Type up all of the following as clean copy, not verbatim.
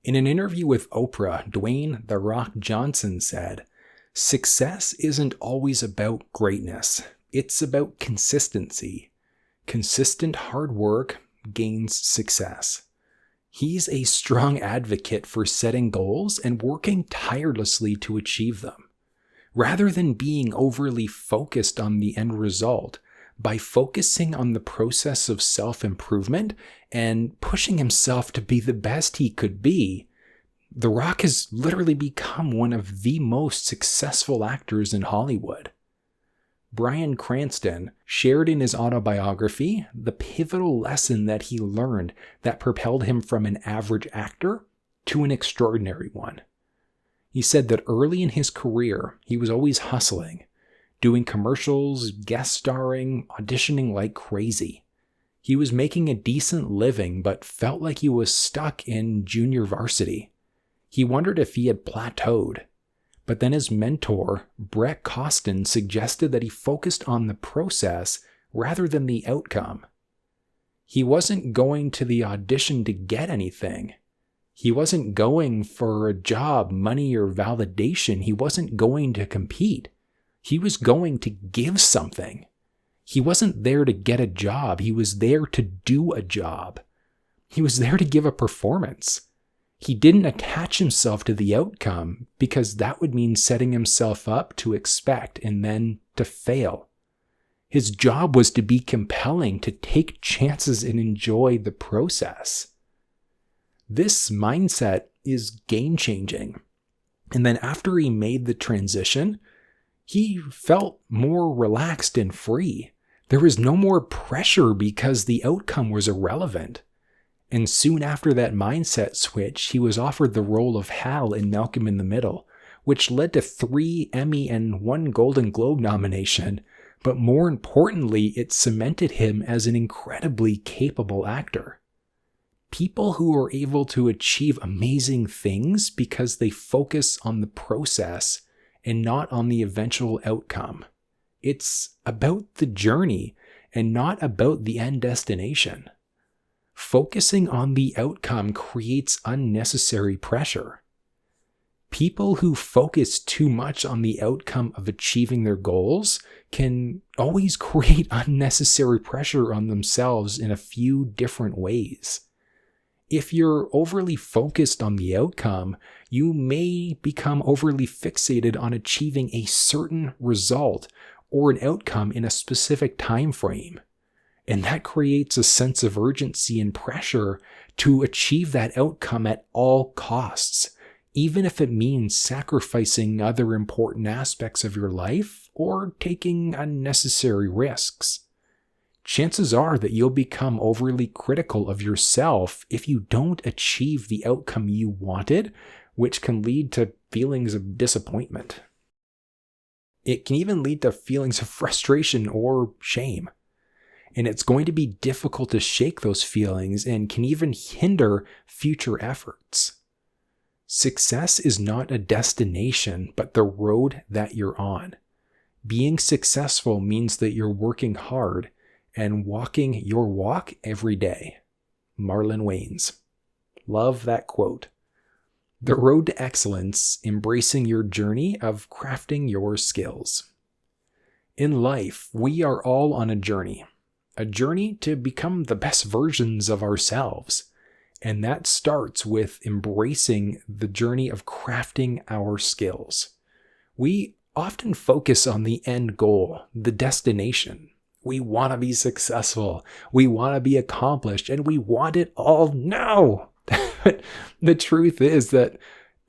In an interview with Oprah, Dwayne "The Rock" Johnson said, "Success isn't always about greatness. It's about consistency. Consistent hard work gains success." He's a strong advocate for setting goals and working tirelessly to achieve them. Rather than being overly focused on the end result, by focusing on the process of self-improvement and pushing himself to be the best he could be, The Rock has literally become one of the most successful actors in Hollywood. Bryan Cranston shared in his autobiography the pivotal lesson that he learned that propelled him from an average actor to an extraordinary one. He said that early in his career, he was always hustling, doing commercials, guest starring, auditioning like crazy. He was making a decent living, but felt like he was stuck in junior varsity. He wondered if he had plateaued. But then his mentor, Brett Costin, suggested that he focused on the process rather than the outcome. He wasn't going to the audition to get anything. He wasn't going for a job, money, or validation. He wasn't going to compete. He was going to give something. He wasn't there to get a job. He was there to do a job. He was there to give a performance. He didn't attach himself to the outcome because that would mean setting himself up to expect and then to fail. His job was to be compelling, to take chances and enjoy the process. This mindset is game-changing. And then after he made the transition, he felt more relaxed and free. There was no more pressure because the outcome was irrelevant. And soon after that mindset switch, he was offered the role of Hal in Malcolm in the Middle, which led to 3 Emmy and 1 Golden Globe nomination. But more importantly, it cemented him as an incredibly capable actor. People who are able to achieve amazing things because they focus on the process and not on the eventual outcome. It's about the journey and not about the end destination. Focusing on the outcome creates unnecessary pressure. People who focus too much on the outcome of achieving their goals can always create unnecessary pressure on themselves in a few different ways. If you're overly focused on the outcome, you may become overly fixated on achieving a certain result or an outcome in a specific time frame. And that creates a sense of urgency and pressure to achieve that outcome at all costs, even if it means sacrificing other important aspects of your life or taking unnecessary risks. Chances are that you'll become overly critical of yourself if you don't achieve the outcome you wanted, which can lead to feelings of disappointment. It can even lead to feelings of frustration or shame. And it's going to be difficult to shake those feelings and can even hinder future efforts. Success is not a destination, but the road that you're on. Being successful means that you're working hard and walking your walk every day. Marlon Wayans. Love that quote. The road to excellence, embracing your journey of crafting your skills. In life, we are all on a journey to become the best versions of ourselves. And that starts with embracing the journey of crafting our skills. We often focus on the end goal, the destination. We want to be successful. We want to be accomplished, and we want it all now. The truth is that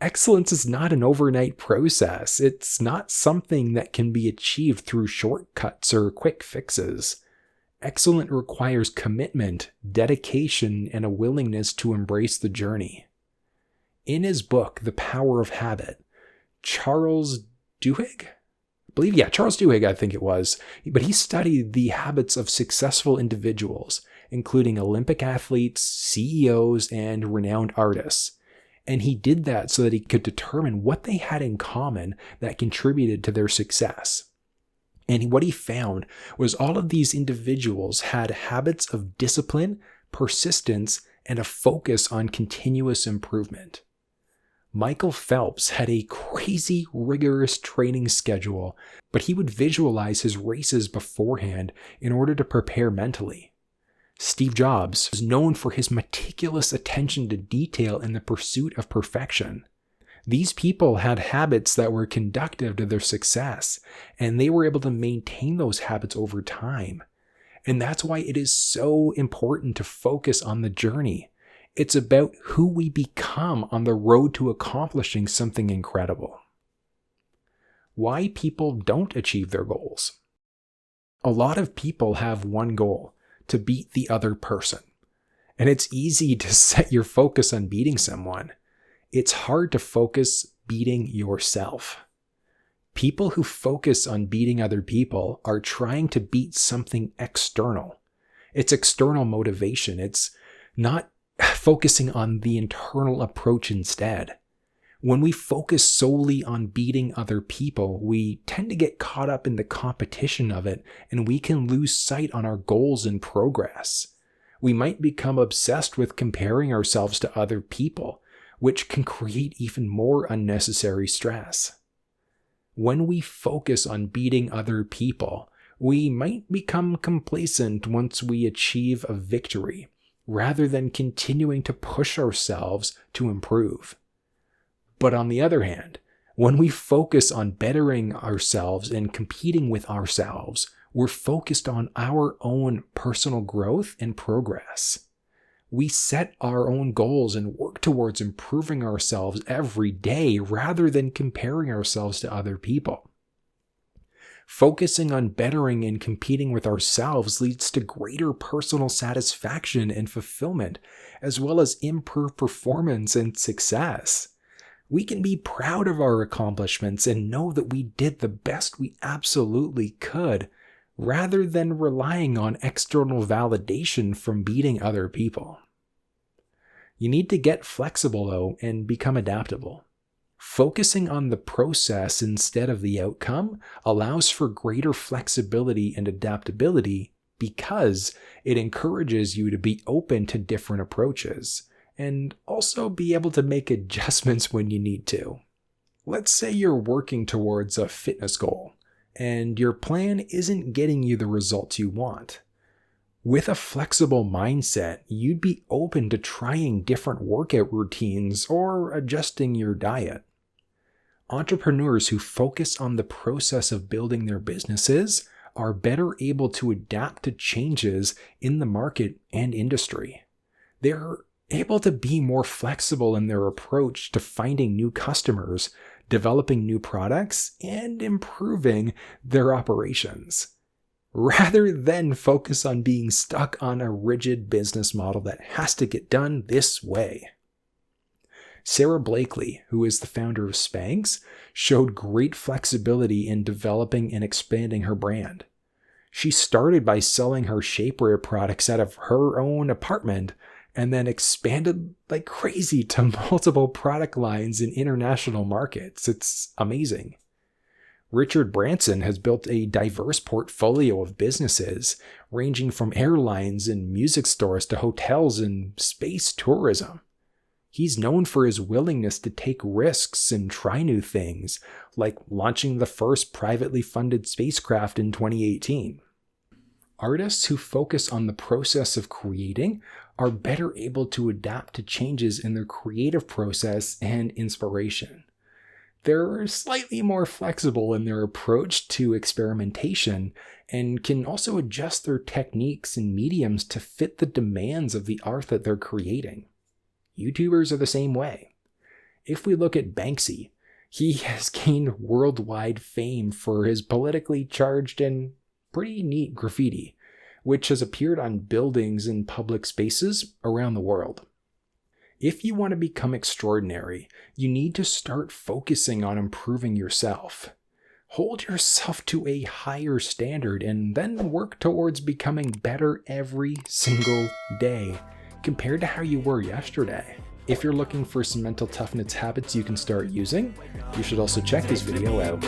excellence is not an overnight process. It's not something that can be achieved through shortcuts or quick fixes. Excellence requires commitment, dedication, and a willingness to embrace the journey. In his book, The Power of Habit, Charles Duhigg, I think it was, but he studied the habits of successful individuals, including Olympic athletes, CEOs, and renowned artists. And he did that so that he could determine what they had in common that contributed to their success. And what he found was all of these individuals had habits of discipline, persistence, and a focus on continuous improvement. Michael Phelps had a crazy, rigorous training schedule, but he would visualize his races beforehand in order to prepare mentally. Steve Jobs was known for his meticulous attention to detail in the pursuit of perfection. These people had habits that were conducive to their success, and they were able to maintain those habits over time. And that's why it is so important to focus on the journey. It's about who we become on the road to accomplishing something incredible. Why people don't achieve their goals. A lot of people have one goal: to beat the other person. And it's easy to set your focus on beating someone. It's hard to focus beating yourself. People who focus on beating other people are trying to beat something external. It's external motivation. It's not focusing on the internal approach instead. When we focus solely on beating other people, we tend to get caught up in the competition of it, and we can lose sight on our goals and progress. We might become obsessed with comparing ourselves to other people, which can create even more unnecessary stress. When we focus on beating other people, we might become complacent once we achieve a victory, rather than continuing to push ourselves to improve. But on the other hand, when we focus on bettering ourselves and competing with ourselves, we're focused on our own personal growth and progress. We set our own goals and work towards improving ourselves every day rather than comparing ourselves to other people. Focusing on bettering and competing with ourselves leads to greater personal satisfaction and fulfillment, as well as improved performance and success. We can be proud of our accomplishments and know that we did the best we absolutely could, rather than relying on external validation from beating other people. You need to get flexible, though, and become adaptable. Focusing on the process instead of the outcome allows for greater flexibility and adaptability because it encourages you to be open to different approaches and also be able to make adjustments when you need to. Let's say you're working towards a fitness goal and your plan isn't getting you the results you want. With a flexible mindset, you'd be open to trying different workout routines or adjusting your diet. Entrepreneurs who focus on the process of building their businesses are better able to adapt to changes in the market and industry. They're able to be more flexible in their approach to finding new customers, developing new products, and improving their operations, rather than focus on being stuck on a rigid business model that has to get done this way. Sarah Blakely, who is the founder of Spanx, showed great flexibility in developing and expanding her brand. She started by selling her shapewear products out of her own apartment and then expanded like crazy to multiple product lines in international markets. It's amazing. Richard Branson has built a diverse portfolio of businesses, ranging from airlines and music stores to hotels and space tourism. He's known for his willingness to take risks and try new things, like launching the first privately funded spacecraft in 2018. Artists who focus on the process of creating are better able to adapt to changes in their creative process and inspiration. They're slightly more flexible in their approach to experimentation and can also adjust their techniques and mediums to fit the demands of the art that they're creating. YouTubers are the same way. If we look at Banksy, he has gained worldwide fame for his politically charged and pretty neat graffiti, which has appeared on buildings and public spaces around the world. If you want to become extraordinary, you need to start focusing on improving yourself. Hold yourself to a higher standard and then work towards becoming better every single day compared to how you were yesterday. If you're looking for some mental toughness habits you can start using, you should also check this video out.